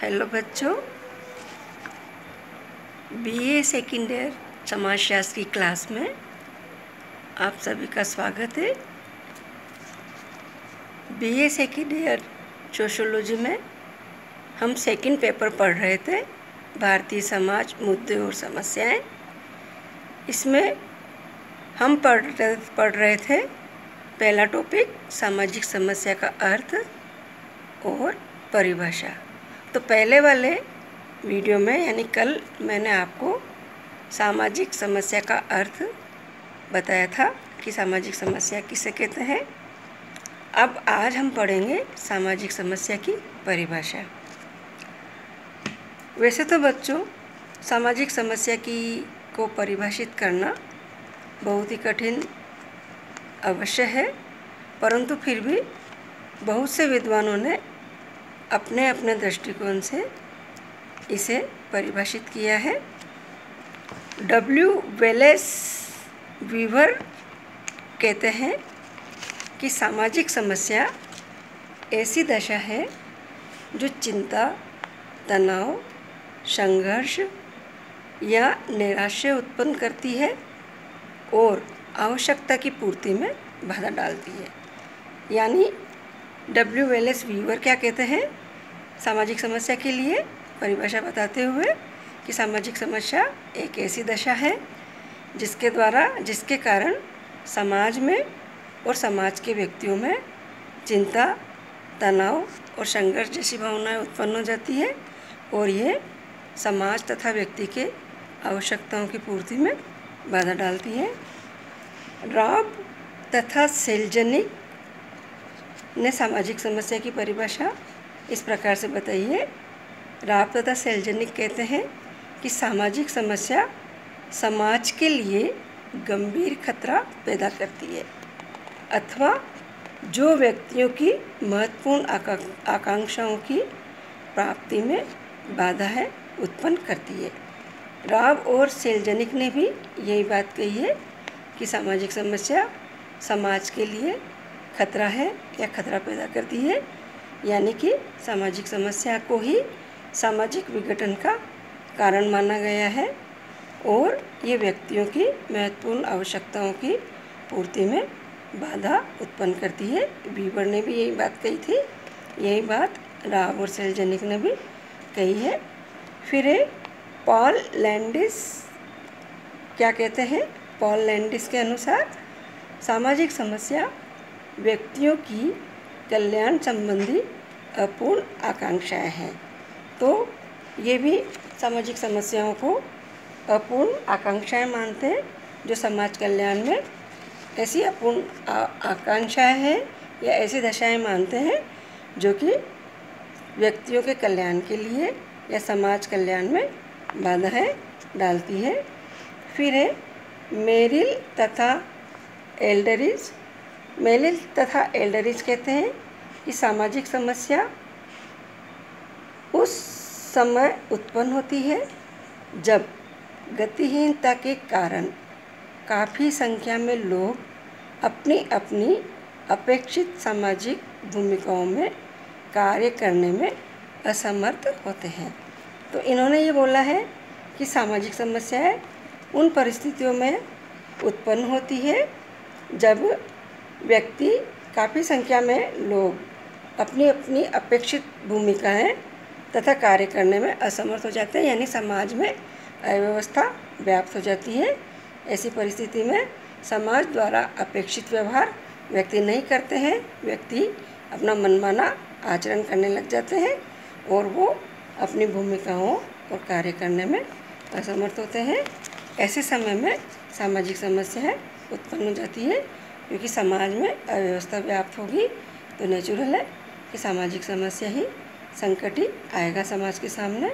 Hello बच्चों, BA second year समाजशास्त्र की क्लास में आप सभी का स्वागत है। बीए सेकेंड ईयर सोशियोलॉजी में हम सेकंड पेपर पढ़ रहे थे, भारतीय समाज मुद्दे और समस्याएं। इसमें हम पढ़ रहे थे पहला टॉपिक सामाजिक समस्या का अर्थ और परिभाषा। तो पहले वाले वीडियो में यानी कल मैंने आपको सामाजिक समस्या का अर्थ बताया था कि सामाजिक समस्या किसे कहते हैं। अब आज हम पढ़ेंगे सामाजिक समस्या की परिभाषा। वैसे तो बच्चों सामाजिक समस्या को परिभाषित करना बहुत ही कठिन अवश्य है, परंतु फिर भी बहुत से विद्वानों ने अपने अपने दृष्टिकोण से इसे परिभाषित किया है। वेलेस वीवर कहते हैं कि सामाजिक समस्या ऐसी दशा है जो चिंता, तनाव, संघर्ष या निराशा उत्पन्न करती है और आवश्यकता की पूर्ति में बाधा डालती है। यानी वेलेस वीवर क्या कहते हैं सामाजिक समस्या के लिए परिभाषा बताते हुए कि सामाजिक समस्या एक ऐसी दशा है जिसके कारण समाज में और समाज के व्यक्तियों में चिंता, तनाव और संघर्ष जैसी भावनाएं उत्पन्न हो जाती है और ये समाज तथा व्यक्ति के आवश्यकताओं की पूर्ति में बाधा डालती है। राब तथा सेल्जनिक ने सामाजिक समस्या की परिभाषा इस प्रकार से बताई है। राब तथा सेल्जनिक कहते हैं कि सामाजिक समस्या समाज के लिए गंभीर खतरा पैदा करती है अथवा जो व्यक्तियों की महत्वपूर्ण आकांक्षाओं की प्राप्ति में बाधा है उत्पन्न करती है। राब और सेल्जनिक ने भी यही बात कही है कि सामाजिक समस्या समाज के लिए खतरा है या खतरा पैदा करती है, यानी कि सामाजिक समस्या को ही सामाजिक विघटन का कारण माना गया है और ये व्यक्तियों की महत्वपूर्ण आवश्यकताओं की पूर्ति में बाधा उत्पन्न करती है। वीवर ने भी यही बात कही थी, यही बात राब और सेल्जनिक ने भी कही है। फिर पॉल लैंडिस क्या कहते हैं? पॉल लैंडिस के अनुसार सामाजिक समस्या व्यक्तियों की कल्याण संबंधी अपूर्ण आकांक्षाएं हैं। तो ये भी सामाजिक समस्याओं को अपूर्ण आकांक्षाएं मानते हैं, जो समाज कल्याण में ऐसी अपूर्ण आकांक्षाएं हैं या ऐसी दशाएं मानते हैं जो कि व्यक्तियों के कल्याण के लिए या समाज कल्याण में बाधाएं डालती है। फिर है मेरिल तथा एल्डरिज कहते हैं कि सामाजिक समस्या उस समय उत्पन्न होती है जब गतिहीनता के कारण काफ़ी संख्या में लोग अपनी अपनी अपेक्षित सामाजिक भूमिकाओं में कार्य करने में असमर्थ होते हैं। तो इन्होंने ये बोला है कि सामाजिक समस्याएं उन परिस्थितियों में उत्पन्न होती है जब व्यक्ति काफ़ी संख्या में लोग अपनी अपनी अपेक्षित भूमिकाएं तथा कार्य करने में असमर्थ हो जाते हैं, यानी समाज में अव्यवस्था व्याप्त हो जाती है। ऐसी परिस्थिति में समाज द्वारा अपेक्षित व्यवहार व्यक्ति नहीं करते हैं, व्यक्ति अपना मनमाना आचरण करने लग जाते हैं और वो अपनी भूमिकाओं और कार्य करने में असमर्थ होते हैं। ऐसे समय में सामाजिक समस्याएं उत्पन्न हो जाती है, क्योंकि समाज में अव्यवस्था व्याप्त होगी तो नेचुरल है कि सामाजिक समस्या ही संकट ही आएगा समाज के सामने।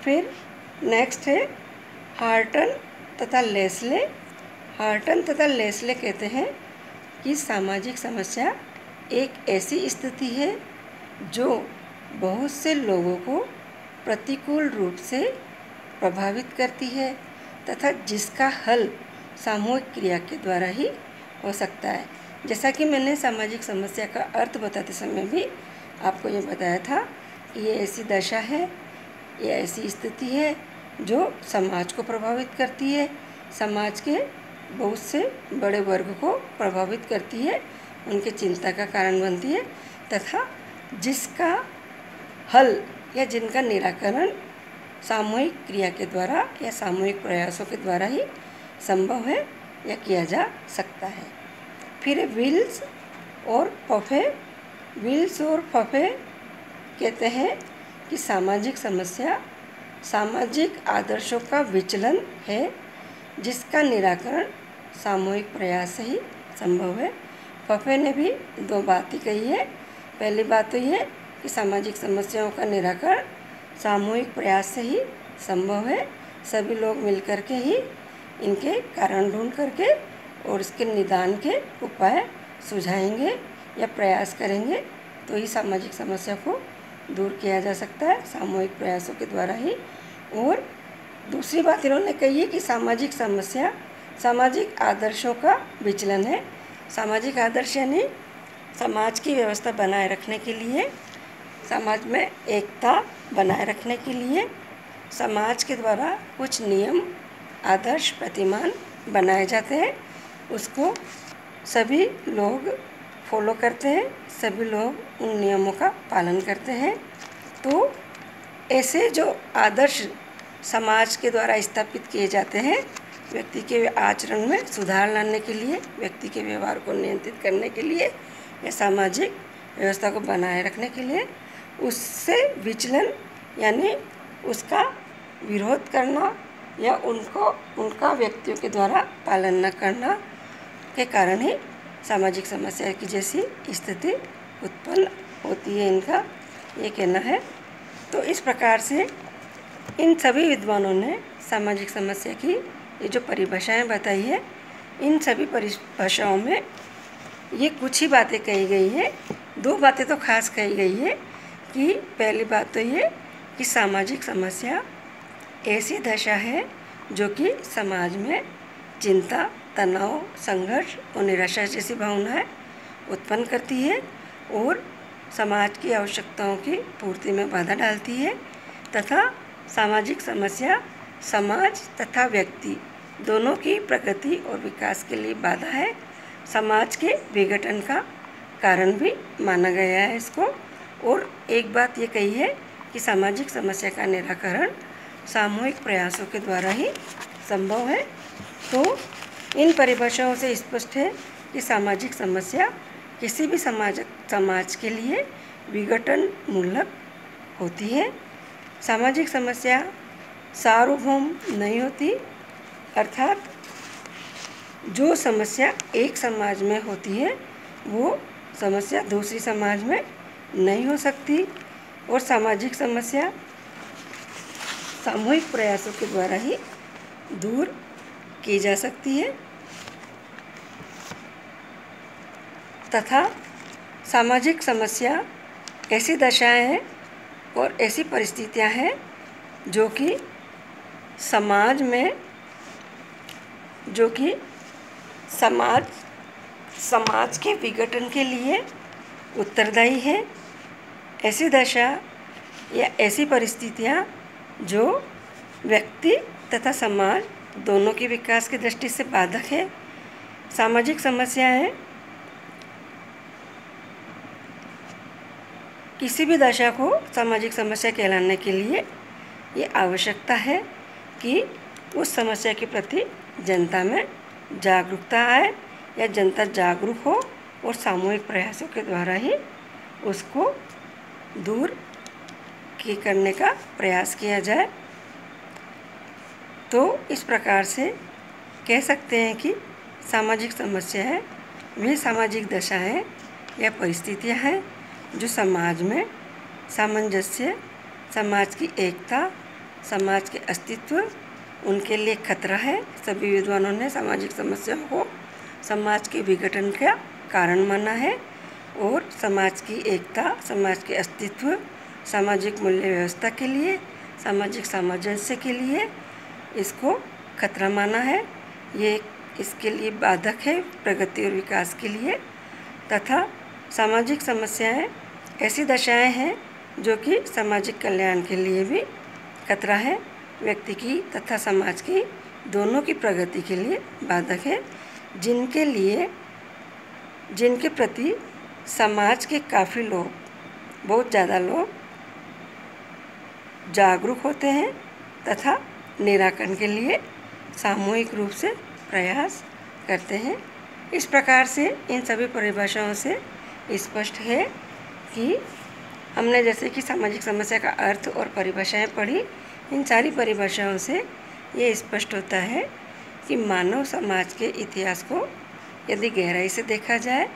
फिर नेक्स्ट है हार्टन तथा लेस्ले कहते हैं कि सामाजिक समस्या एक ऐसी स्थिति है जो बहुत से लोगों को प्रतिकूल रूप से प्रभावित करती है तथा जिसका हल सामूहिक क्रिया के द्वारा ही हो सकता है। जैसा कि मैंने सामाजिक समस्या का अर्थ बताते समय भी आपको ये बताया था ये ऐसी दशा है, ये ऐसी स्थिति है जो समाज को प्रभावित करती है, समाज के बहुत से बड़े वर्ग को प्रभावित करती है, उनके चिंता का कारण बनती है तथा जिसका हल या जिनका निराकरण सामूहिक क्रिया के द्वारा या सामूहिक प्रयासों के द्वारा ही संभव है या किया जा सकता है। फिर विल्स और फफे। विल्स और फफे कहते हैं कि सामाजिक समस्या सामाजिक आदर्शों का विचलन है जिसका निराकरण सामूहिक प्रयास से ही संभव है। फफे ने भी दो बातें कही है। पहली बात तो ये कि सामाजिक समस्याओं का निराकरण सामूहिक प्रयास से ही संभव है, सभी लोग मिलकर के ही इनके कारण ढूंढ करके और इसके निदान के उपाय सुझाएंगे या प्रयास करेंगे तो ही सामाजिक समस्या को दूर किया जा सकता है, सामूहिक प्रयासों के द्वारा ही। और दूसरी बात इन्होंने कही है कि सामाजिक समस्या सामाजिक आदर्शों का विचलन है। सामाजिक आदर्श यानी समाज की व्यवस्था बनाए रखने के लिए, समाज में एकता बनाए रखने के लिए समाज के द्वारा कुछ नियम आदर्श प्रतिमान बनाए जाते हैं, उसको सभी लोग फॉलो करते हैं, सभी लोग उन नियमों का पालन करते हैं। तो ऐसे जो आदर्श समाज के द्वारा स्थापित किए जाते हैं व्यक्ति के आचरण में सुधार लाने के लिए, व्यक्ति के व्यवहार को नियंत्रित करने के लिए या सामाजिक व्यवस्था को बनाए रखने के लिए, उससे विचलन यानी उसका विरोध करना या उनका व्यक्तियों के द्वारा पालन न करना के कारण ही सामाजिक समस्या की जैसी स्थिति उत्पन्न होती है, इनका ये कहना है। तो इस प्रकार से इन सभी विद्वानों ने सामाजिक समस्या की ये जो परिभाषाएं बताई है, इन सभी परिभाषाओं में ये कुछ ही बातें कही गई है। दो बातें तो खास कही गई है कि पहली बात तो ये कि सामाजिक समस्या ऐसी दशा है जो कि समाज में चिंता, तनाव, संघर्ष और निराशा जैसी भावनाएं उत्पन्न करती है और समाज की आवश्यकताओं की पूर्ति में बाधा डालती है तथा सामाजिक समस्या समाज तथा व्यक्ति दोनों की प्रगति और विकास के लिए बाधा है, समाज के विघटन का कारण भी माना गया है इसको। और एक बात ये कही है कि सामाजिक समस्या का निराकरण सामूहिक प्रयासों के द्वारा ही संभव है। तो इन परिभाषाओं से स्पष्ट है कि सामाजिक समस्या किसी भी समाज के लिए विघटन मूलक होती है। सामाजिक समस्या सार्वभौम नहीं होती, अर्थात जो समस्या एक समाज में होती है वो समस्या दूसरी समाज में नहीं हो सकती और सामाजिक समस्या सामूहिक प्रयासों के द्वारा ही दूर की जा सकती है तथा सामाजिक समस्या ऐसी दशाएं हैं और ऐसी परिस्थितियां हैं जो कि समाज के विघटन के लिए उत्तरदायी है। ऐसी दशा या ऐसी परिस्थितियां जो व्यक्ति तथा समाज दोनों के विकास की दृष्टि से बाधक है। सामाजिक समस्याएं किसी भी दशा को सामाजिक समस्या कहलाने के लिए ये आवश्यकता है कि उस समस्या के प्रति जनता में जागरूकता आए या जनता जागरूक हो और सामूहिक प्रयासों के द्वारा ही उसको दूर करने का प्रयास किया जाए। तो इस प्रकार से कह सकते हैं कि सामाजिक समस्याएं वे सामाजिक दशाएं या परिस्थितियां हैं जो समाज में सामंजस्य, समाज की एकता, समाज के अस्तित्व उनके लिए खतरा है। सभी विद्वानों ने सामाजिक समस्याओं को समाज के विघटन का कारण माना है और समाज की एकता, समाज के अस्तित्व, सामाजिक मूल्य व्यवस्था के लिए, सामाजिक सामंजस्य के लिए इसको खतरा माना है। ये इसके लिए बाधक है प्रगति और विकास के लिए। तथा सामाजिक समस्याएं ऐसी दशाएं हैं जो कि सामाजिक कल्याण के लिए भी खतरा है, व्यक्ति की तथा समाज की दोनों की प्रगति के लिए बाधक है, जिनके प्रति समाज के काफ़ी लोग, बहुत ज़्यादा लोग जागरूक होते हैं तथा निराकरण के लिए सामूहिक रूप से प्रयास करते हैं। इस प्रकार से इन सभी परिभाषाओं से स्पष्ट है कि हमने जैसे कि सामाजिक समस्या का अर्थ और परिभाषाएं पढ़ी, इन सारी परिभाषाओं से ये स्पष्ट होता है कि मानव समाज के इतिहास को यदि गहराई से देखा जाए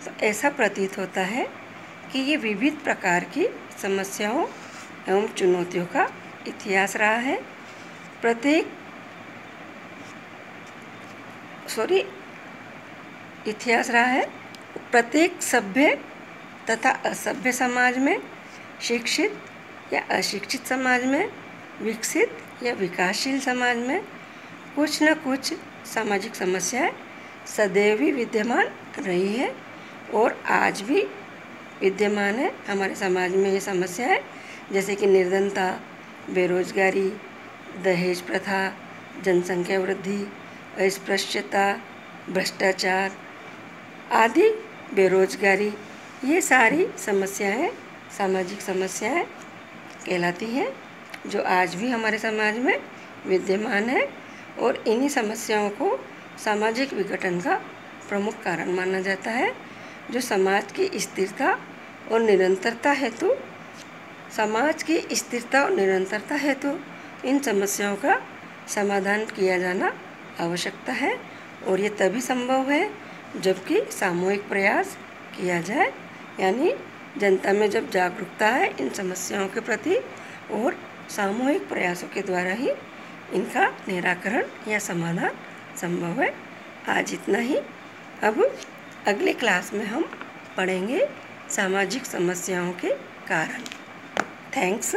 तो ऐसा प्रतीत होता है कि ये विविध प्रकार की समस्याओं एवं चुनौतियों का इतिहास रहा है। प्रत्येक सभ्य तथा असभ्य समाज में, शिक्षित या अशिक्षित समाज में, विकसित या विकासशील समाज में कुछ न कुछ सामाजिक समस्याएं सदैव ही विद्यमान रही है और आज भी विद्यमान है। हमारे समाज में ये समस्याएं जैसे कि निर्धनता, बेरोजगारी, दहेज प्रथा, जनसंख्या वृद्धि, अस्पृश्यता, भ्रष्टाचार आदि, बेरोजगारी, ये सारी समस्याएं सामाजिक समस्याएं कहलाती हैं, जो आज भी हमारे समाज में विद्यमान है और इन्हीं समस्याओं को सामाजिक विघटन का प्रमुख कारण माना जाता है, जो समाज की स्थिरता और निरंतरता हेतु इन समस्याओं का समाधान किया जाना आवश्यकता है और ये तभी संभव है जबकि सामूहिक प्रयास किया जाए, यानी जनता में जब जागरूकता है इन समस्याओं के प्रति और सामूहिक प्रयासों के द्वारा ही इनका निराकरण या समाधान संभव है। आज इतना ही। अब अगले क्लास में हम पढ़ेंगे सामाजिक समस्याओं के कारण। थैंक्स।